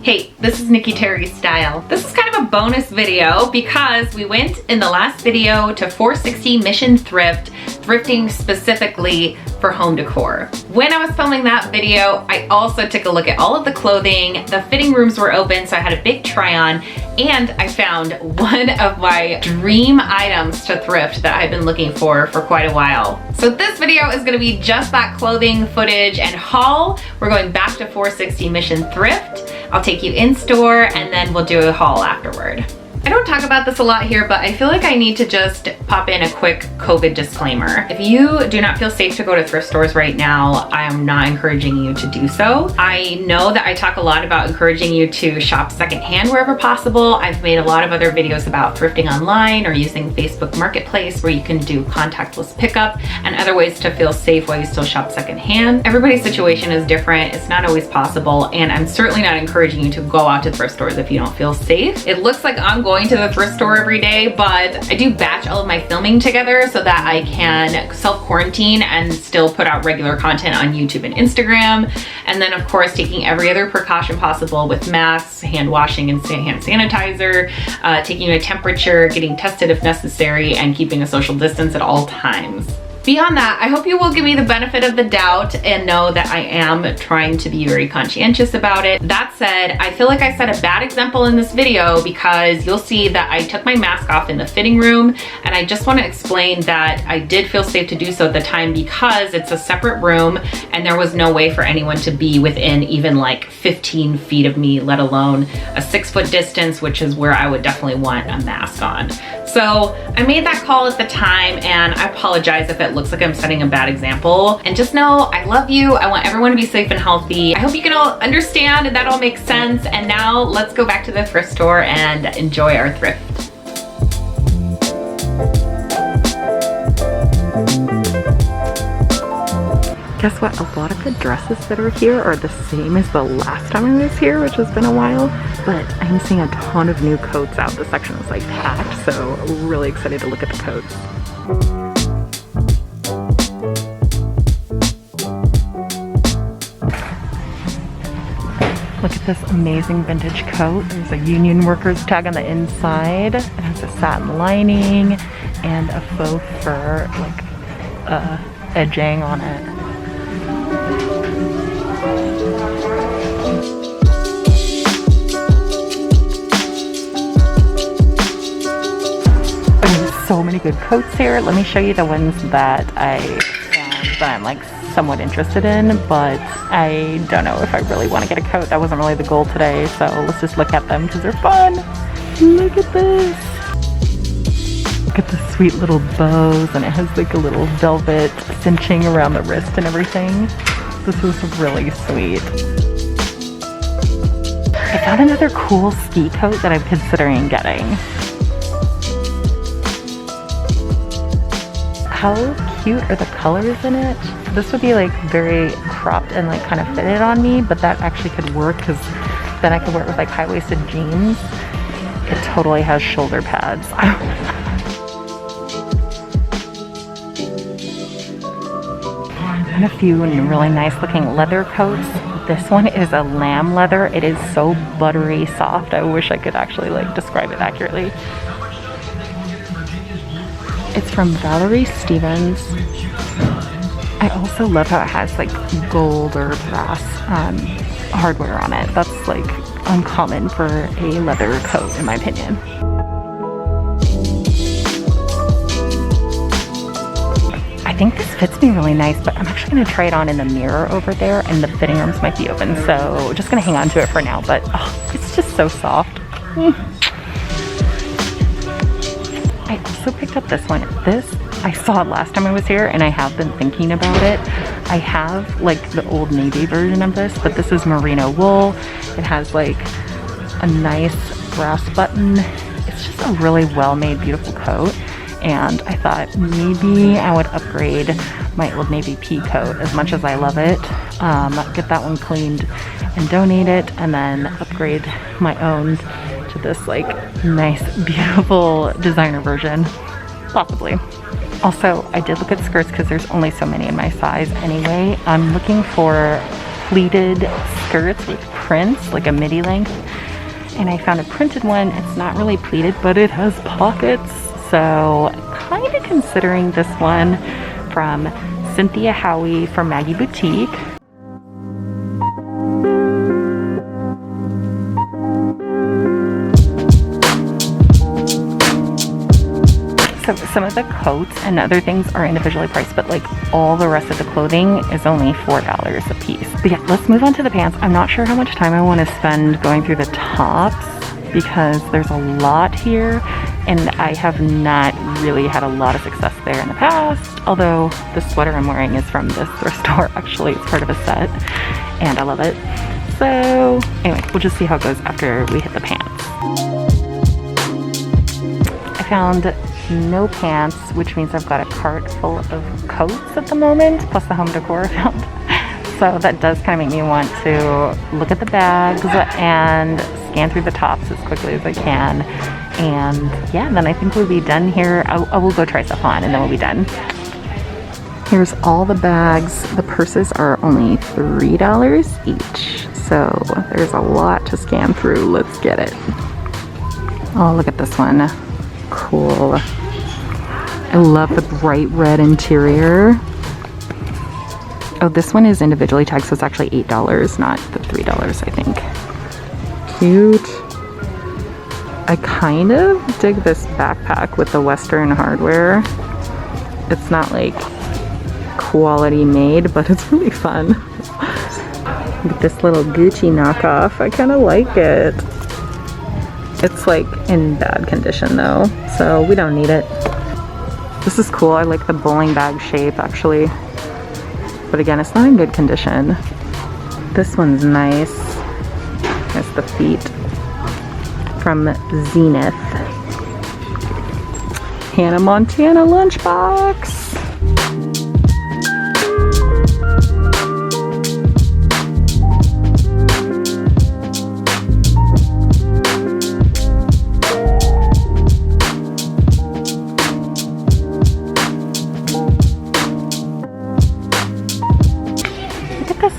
Hey, this is Nikki Terry Style. This is kind of a bonus video because we went in the last video to 460 Mission Thrift, thrifting specifically for home decor. When I was filming that video, I also took a look at all of the clothing. The fitting rooms were open, so I had a big try on, and I found one of my dream items to thrift that I've been looking for quite a while. So this video is gonna be just that clothing footage and haul. We're going back to 460 Mission Thrift. I'll take you in store and then we'll do a haul afterward. I don't talk about this a lot here, but I feel like I need to just pop in a quick COVID disclaimer. If you do not feel safe to go to thrift stores right now, I am not encouraging you to do so. I know that I talk a lot about encouraging you to shop secondhand wherever possible. I've made a lot of other videos about thrifting online or using Facebook Marketplace where you can do contactless pickup and other ways to feel safe while you still shop secondhand. Everybody's situation is different. It's not always possible, and I'm certainly not encouraging you to go out to thrift stores if you don't feel safe. It looks like I'm going to the thrift store every day, but I do batch all of my filming together so that I can self-quarantine and still put out regular content on YouTube and Instagram. And then of course, taking every other precaution possible with masks, hand washing and hand sanitizer, taking a temperature, getting tested if necessary, and keeping a social distance at all times. Beyond that, I hope you will give me the benefit of the doubt and know that I am trying to be very conscientious about it. That said, I feel like I set a bad example in this video because you'll see that I took my mask off in the fitting room, and I just want to explain that I did feel safe to do so at the time because it's a separate room and there was no way for anyone to be within even like 15 feet of me, let alone a 6-foot distance, which is where I would definitely want a mask on. So I made that call at the time, and I apologize if it looks like I'm setting a bad example. And just know I love you. I want everyone to be safe and healthy. I hope you can all understand and that all makes sense. And now let's go back to the thrift store and enjoy our thrift. Guess what? A lot of the dresses that are here are the same as the last time I was here, which has been a while, but I'm seeing a ton of new coats out. The section is like packed, so really excited to look at the coats. Look at this amazing vintage coat. There's a union workers tag on the inside. It has a satin lining and a faux fur, like edging on it. So many good coats here. Let me show you the ones that I found that I'm like somewhat interested in, but I don't know if I really want to get a coat. That wasn't really the goal today, so let's just look at them because they're fun. Look at this. Look at the sweet little bows, and it has like a little velvet cinching around the wrist and everything. This was really sweet. I found another cool ski coat that I'm considering getting. How cute are the colors in it? This would be like very cropped and like kind of fitted on me, but that actually could work because then I could wear it with like high-waisted jeans. It totally has shoulder pads. And a few really nice looking leather coats. This one is a lamb leather. It is so buttery soft. I wish I could actually like describe it accurately. It's from Valerie Stevens. I also love how it has like gold or brass hardware on it. That's like uncommon for a leather coat in my opinion. I think this fits me really nice, but I'm actually going to try it on in the mirror over there, and the fitting rooms might be open, so just going to hang on to it for now, but oh, it's just so soft. I also picked up this one. This, I saw it last time I was here, and I have been thinking about it. I have like the Old Navy version of this, but this is merino wool. It has like a nice brass button. It's just a really well-made, beautiful coat. And I thought maybe I would upgrade my Old Navy pea coat as much as I love it. Get that one cleaned and donate it, and then upgrade my own to this like nice, beautiful designer version, possibly. Also, I did look at skirts because there's only so many in my size anyway. I'm looking for pleated skirts with prints, like a midi length. And I found a printed one. It's not really pleated, but it has pockets. So kind of considering this one from Cynthia Howie from Maggie Boutique. So some of the coats and other things are individually priced, but like all the rest of the clothing is only $4 a piece. But yeah, let's move on to the pants. I'm not sure how much time I want to spend going through the tops because there's a lot here and I have not really had a lot of success there in the past. Although the sweater I'm wearing is from this thrift store. Actually, it's part of a set and I love it. So anyway, we'll just see how it goes after we hit the pants. I found no pants, which means I've got a cart full of coats at the moment, plus the home decor I found. So that does kind of make me want to look at the bags and scan through the tops as quickly as I can. And yeah, then I think we'll be done here. I will go try stuff on and then we'll be done. Here's all the bags. The purses are only $3 each. So there's a lot to scan through. Let's get it. Oh, look at this one. Cool. I love the bright red interior. Oh, this one is individually tagged, so it's actually $8, not the $3, I think. Cute. I kind of dig this backpack with the Western hardware. It's not like quality made, but it's really fun. With this little Gucci knockoff, I kind of like it. It's like in bad condition though, so we don't need it. This is cool. I like the bowling bag shape actually, but again, it's not in good condition. This one's nice. That's the feet from Zenith. Hannah Montana lunchbox.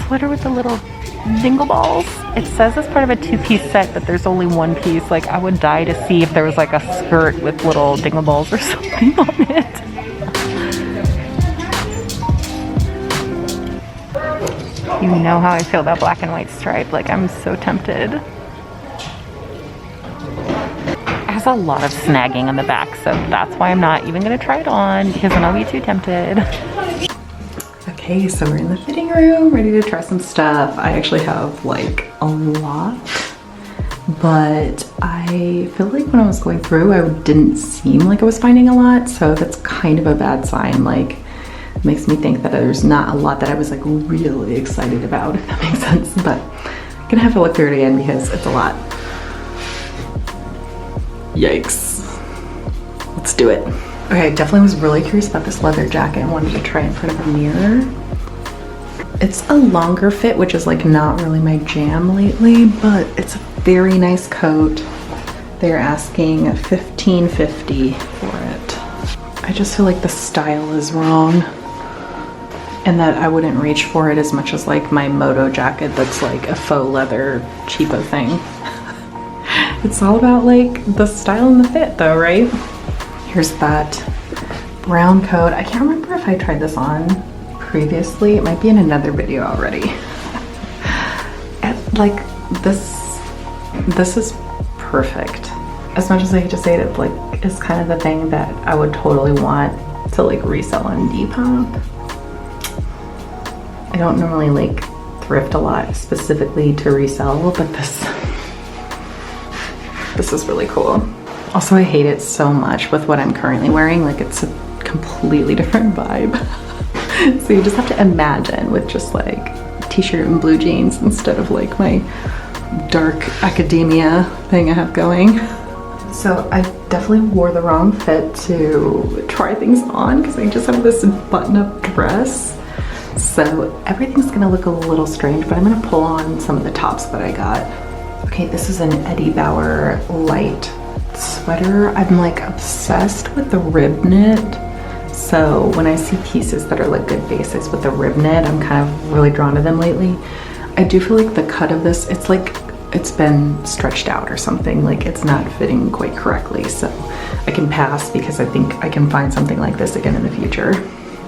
Sweater with the little dingle balls. It says it's part of a two-piece set, but there's only one piece. Like, I would die to see if there was like a skirt with little dingle balls or something on it. You know how I feel about black and white stripe. Like, I'm so tempted. It has a lot of snagging on the back, so that's why I'm not even gonna try it on because then I'll be too tempted. Okay, so we're in the fitting room, ready to try some stuff. I actually have like a lot, but I feel like when I was going through, I didn't seem like I was finding a lot, so that's kind of a bad sign. Like, it makes me think that there's not a lot that I was like really excited about, if that makes sense, but I'm gonna have to look through it again because it's a lot. Yikes. Let's do it. Okay, I definitely was really curious about this leather jacket and wanted to try it in front of a mirror. It's a longer fit, which is like not really my jam lately, but it's a very nice coat. They're asking $15.50 for it. I just feel like the style is wrong and that I wouldn't reach for it as much as like my moto jacket that's like a faux leather cheapo thing. It's all about like the style and the fit though, right? Here's that brown coat. I can't remember if I tried this on previously. It might be in another video already. Like this is perfect. As much as I hate to say it, like it's kind of the thing that I would totally want to like resell on Depop. I don't normally like thrift a lot specifically to resell, but this is really cool. Also, I hate it so much with what I'm currently wearing. Like, it's a completely different vibe. So you just have to imagine with just like t-shirt and blue jeans instead of like my dark academia thing I have going. So I definitely wore the wrong fit to try things on because I just have this button-up dress. So everything's gonna look a little strange, but I'm gonna pull on some of the tops that I got. Okay, this is an Eddie Bauer light sweater. I'm like obsessed with the rib knit. So when I see pieces that are like good basics with the rib knit, I'm kind of really drawn to them lately. I do feel like the cut of this, it's like it's been stretched out or something, like it's not fitting quite correctly, so I can pass because I think I can find something like this again in the future.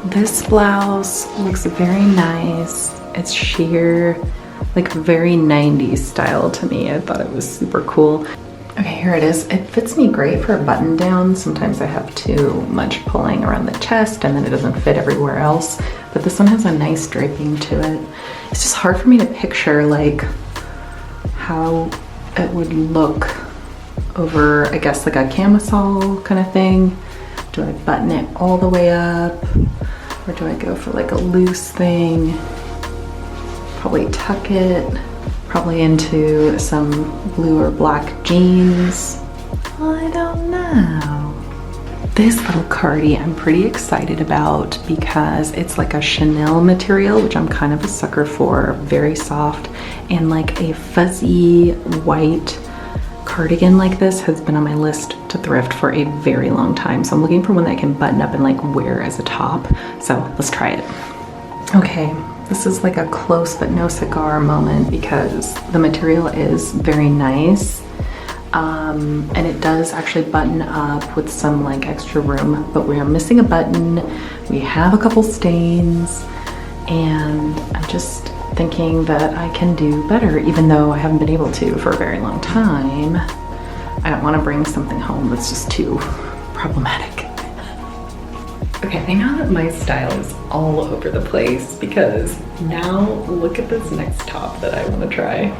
This blouse looks very nice. It's sheer, like very 90s style to me. I thought it was super cool. Okay, here it is. It fits me great for a button down. Sometimes I have too much pulling around the chest and then it doesn't fit everywhere else, but this one has a nice draping to it. It's just hard for me to picture like how it would look over, I guess, like a camisole kind of thing. Do I button it all the way up, or do I go for like a loose thing? Probably tuck it, probably into some blue or black jeans. I don't know. This little cardi I'm pretty excited about because it's like a Chanel material, which I'm kind of a sucker for, very soft, and like a fuzzy white cardigan like this has been on my list to thrift for a very long time. So I'm looking for one that I can button up and like wear as a top. So let's try it. Okay, this is like a close but no cigar moment because the material is very nice. And it does actually button up with some like extra room, but we are missing a button. We have a couple stains, and I'm just thinking that I can do better, even though I haven't been able to for a very long time. I don't want to bring something home that's just too problematic. Okay, I know that my style is all over the place because now look at this next top that I want to try.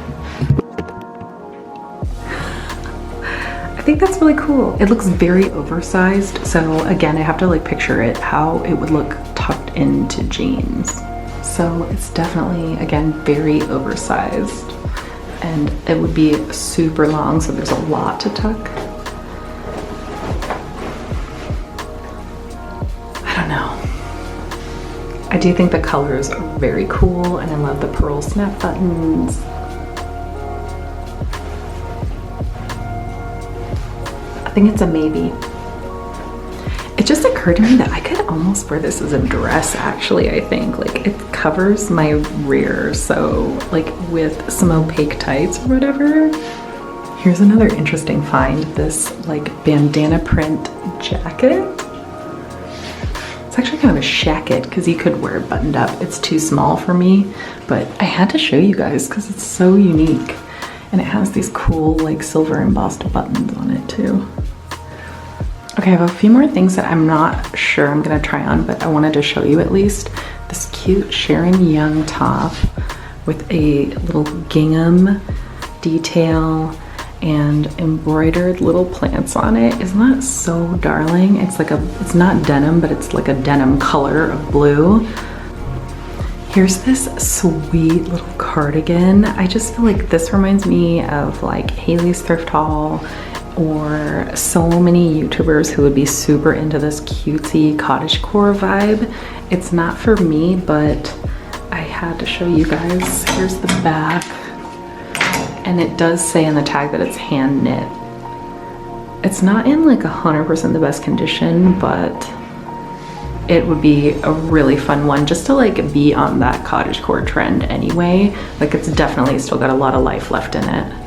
I think that's really cool. It looks very oversized. So again, I have to like picture it, how it would look tucked into jeans. So it's definitely, again, very oversized, and it would be super long. So there's a lot to tuck. I don't know. I do think the colors are very cool, and I love the pearl snap buttons. I think it's a maybe. It just occurred to me that I could almost wear this as a dress, actually. I think like it covers my rear, so like with some opaque tights or whatever. Here's another interesting find, this like bandana print jacket. It's actually kind of a shacket because you could wear it buttoned up. It's too small for me, but I had to show you guys because it's so unique. And it has these cool like silver embossed buttons on it too. Okay, I have a few more things that I'm not sure I'm gonna try on, but I wanted to show you at least. This cute Sharon Young top with a little gingham detail and embroidered little plants on it. Isn't that so darling? It's like it's not denim, but it's like a denim color of blue. Here's this sweet little cardigan. I just feel like this reminds me of like Haley's Thrift Haul, or so many YouTubers who would be super into this cutesy cottagecore vibe. It's not for me, but I had to show you guys. Here's the back, and it does say on the tag that it's hand knit. It's not in like 100% the best condition, but it would be a really fun one just to like be on that cottagecore trend anyway. Like it's definitely still got a lot of life left in it.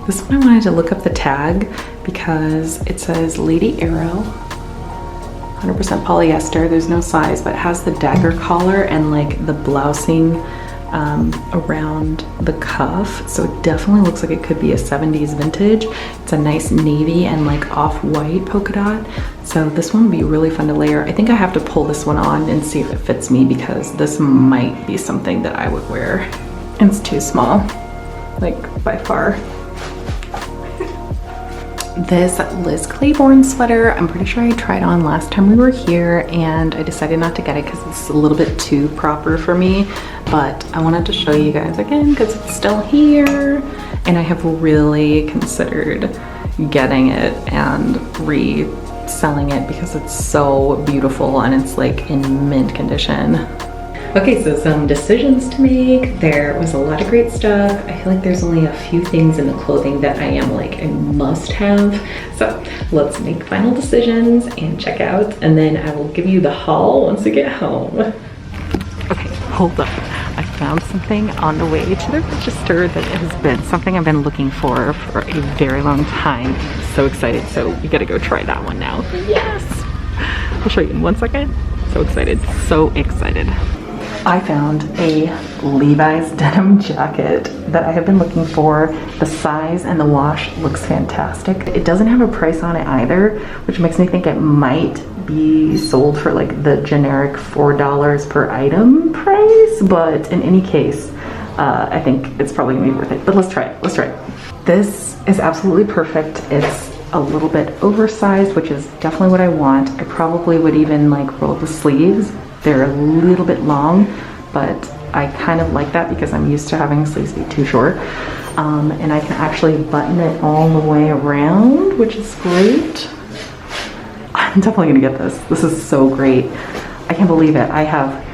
This one I wanted to look up the tag because it says Lady Arrow, 100% polyester. There's no size, but it has the dagger collar and like the blousing around the cuff. So it definitely looks like it could be a 70s vintage. It's a nice navy and like off-white polka dot. So this one would be really fun to layer. I think I have to pull this one on and see if it fits me because this might be something that I would wear. It's too small, like by far. This Liz Claiborne sweater, I'm pretty sure I tried on last time we were here and I decided not to get it because it's a little bit too proper for me, but I wanted to show you guys again because it's still here and I have really considered getting it and reselling it because it's so beautiful and it's like in mint condition. Okay, so some decisions to make. There was a lot of great stuff. I feel like there's only a few things in the clothing that I am like a must have. So let's make final decisions and check out, and then I will give you the haul once we get home. Okay, hold up. I found something on the way to the register that has been something I've been looking for a very long time. I'm so excited. So we gotta go try that one now. Yes! I'll show you in 1 second. So excited, so excited. I found a Levi's denim jacket that I have been looking for. The size and the wash looks fantastic. It doesn't have a price on it either, which makes me think it might be sold for like the generic $4 per item price, but in any case, I think it's probably gonna be worth it. But let's try it, let's try it. This is absolutely perfect. It's a little bit oversized, which is definitely what I want. I probably would even like roll the sleeves. They're a little bit long, but I kind of like that because I'm used to having sleeves be too short. And I can actually button it all the way around, which is great. I'm definitely gonna get this. This is so great. I can't believe it. I have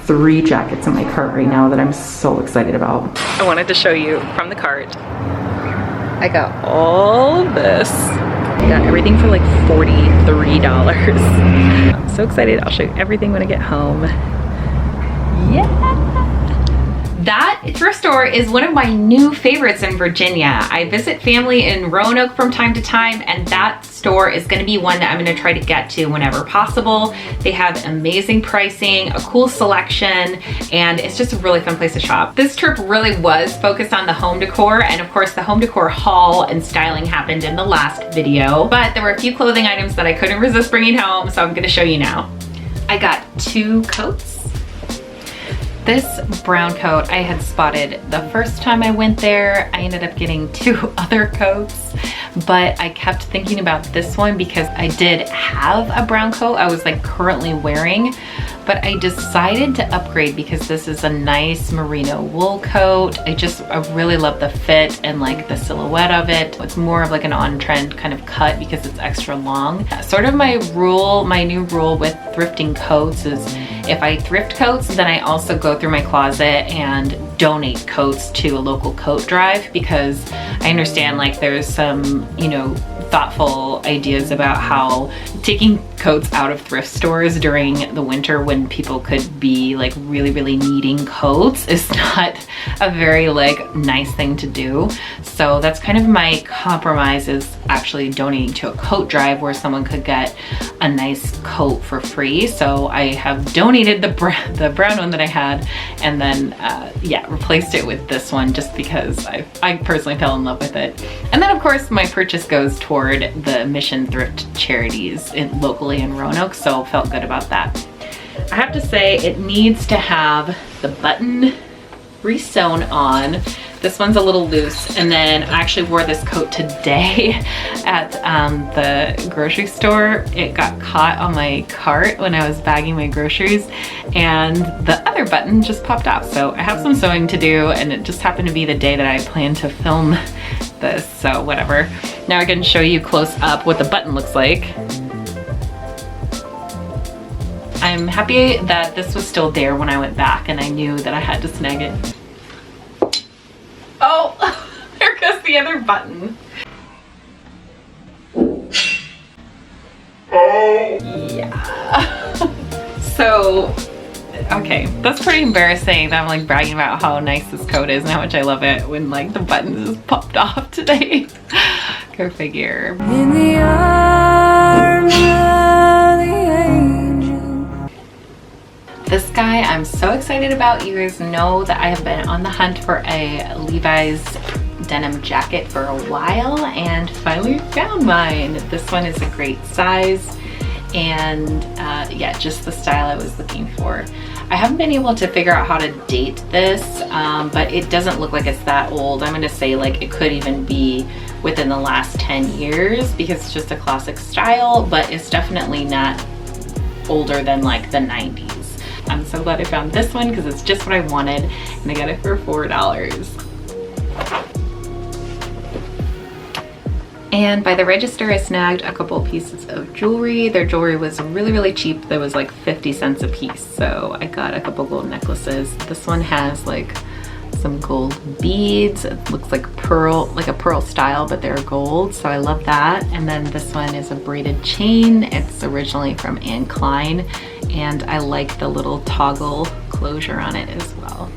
3 jackets in my cart right now that I'm so excited about. I wanted to show you from the cart. I got all of this. I got everything for like $43. I'm so excited. I'll show you everything when I get home. Yeah! That thrift store is one of my new favorites in Virginia. I visit family in Roanoke from time to time, and that store is gonna be one that I'm gonna try to get to whenever possible. They have amazing pricing, a cool selection, and it's just a really fun place to shop. This trip really was focused on the home decor, and of course the home decor haul and styling happened in the last video, but there were a few clothing items that I couldn't resist bringing home, so I'm gonna show you now. I got 2 coats. This brown coat I had spotted the first time I went there. I ended up getting 2 other coats, but I kept thinking about this one because I did have a brown coat I was like currently wearing, but I decided to upgrade because this is a nice merino wool coat. I really love the fit and like the silhouette of it. It's more of like an on-trend kind of cut because it's extra long. Sort of my new rule with thrifting coats is if I thrift coats, then I also go through my closet and donate coats to a local coat drive, because I understand like there's some, you know, thoughtful ideas about how taking coats out of thrift stores during the winter when people could be like really needing coats is not a very like nice thing to do. So that's kind of my compromise, is actually donating to a coat drive where someone could get a nice coat for free. So I have donated the brown one that I had, and then yeah, replaced it with this one just because I personally fell in love with it. And then of course my purchase goes toward the Mission Thrift charities locally in Roanoke, so felt good about that. I have to say it needs to have the button re-sewn on. This one's a little loose, and then I actually wore this coat today at the grocery store. It got caught on my cart when I was bagging my groceries, and the other button just popped off. So I have some sewing to do, and it just happened to be the day that I planned to film this, so whatever. Now I can show you close up what the button looks like. I'm happy that this was still there when I went back, and I knew that I had to snag it. Oh, there goes the other button. Yeah. So, okay, that's pretty embarrassing that I'm like bragging about how nice this coat is and how much I love it when like the buttons just popped off today. Go figure. In the arms of the angel. This guy I'm so excited about. You guys know that I have been on the hunt for a Levi's denim jacket for a while and finally found mine. This one is a great size, and yeah, just the style I was looking for. I haven't been able to figure out how to date this, but it doesn't look like it's that old. I'm gonna say like it could even be within the last 10 years because it's just a classic style, but it's definitely not older than like the 90s. I'm so glad I found this one because it's just what I wanted, and I got it for $4. And by the register, I snagged a couple pieces of jewelry. Their jewelry was really cheap. There was like 50 cents a piece. So I got a couple gold necklaces. This one has like some gold beads. It looks like pearl, like a pearl style, but they're gold. So I love that. And then this one is a braided chain. It's originally from Anne Klein. And I like the little toggle closure on it as well.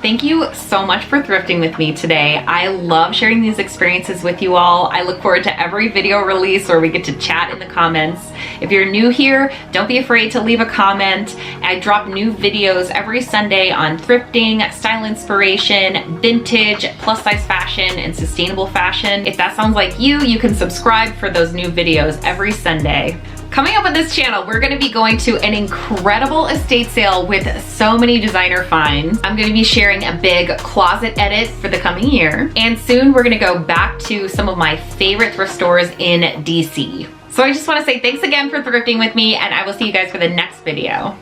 Thank you so much for thrifting with me today. I love sharing these experiences with you all. I look forward to every video release where we get to chat in the comments. If you're new here, don't be afraid to leave a comment. I drop new videos every Sunday on thrifting, style inspiration, vintage, plus size fashion, and sustainable fashion. If that sounds like you, you can subscribe for those new videos every Sunday. Coming up on this channel, we're gonna be going to an incredible estate sale with so many designer finds. I'm gonna be sharing a big closet edit for the coming year. And soon we're gonna go back to some of my favorite thrift stores in DC. So I just wanna say thanks again for thrifting with me, and I will see you guys for the next video.